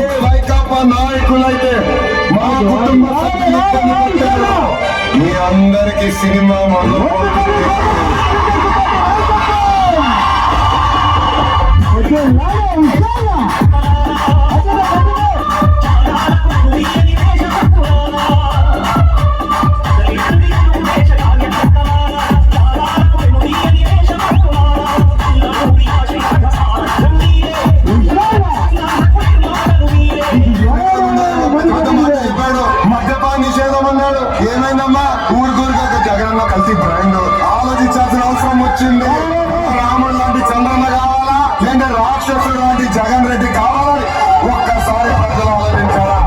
ఏ వైకాపా నాయకులైతే మా కుటుంబ మీ అందరికీ సినిమా మొదలు ఏమైందమ్మా ఊరుకూరుగా జగనన్న కలిసి బ్రాండ్ ఆలోచించాల్సిన అవసరం వచ్చింది. రాముడు లాంటి చంద్రన్న కావాలా లేదంటే రాక్షసుడు లాంటి జగన్ రెడ్డి కావాలని ఒక్కసారి ప్రజలు ఆలోచించారా?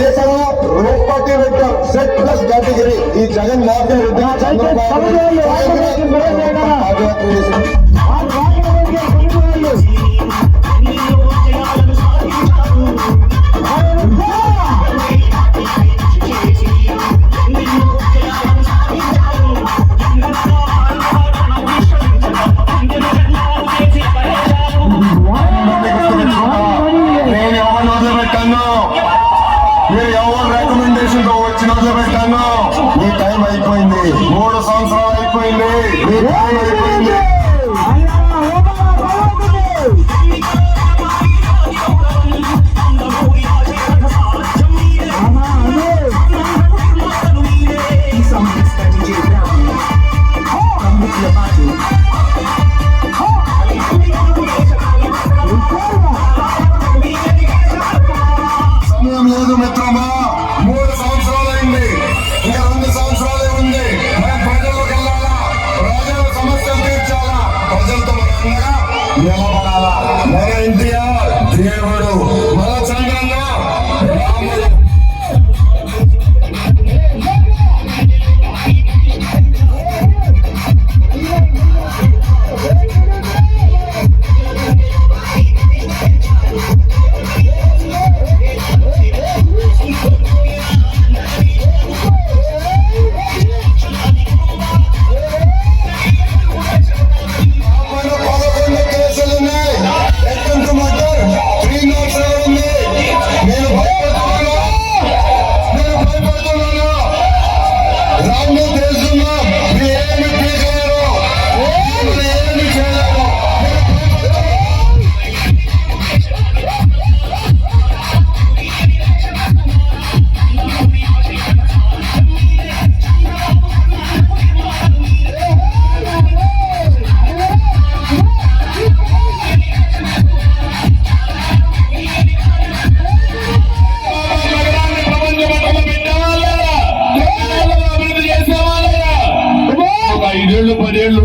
దేశంలో రూపాటి వెక్టర్ సెట్ ప్లస్ కేటగిరీ ఈ జగన్ మోహన్ రెడ్డి చంద్రబాబు మీరు ఎవరు రికమెండేషన్ తో వచ్చిన వదిలిపెట్టాను. మీ టైం అయిపోయింది. 3 సంవత్సరాలు అయిపోయింది. మీ టైం అయిపోయింది. లేదు మిత్రమా, 3 సంవత్సరాలు అయింది. ఇంకా 2 సంవత్సరాలే ఉంది. మనం ప్రజల్లోకి వెళ్ళాలా, ప్రజల సమస్యలు తీర్చాలా, ప్రజలతో మనగా నిలబడాలా. మన ఎన్టీఆర్ దేవుడు, మన చంద్రన్న రాముడు. ఐదేళ్ళు 10 ఏళ్ళు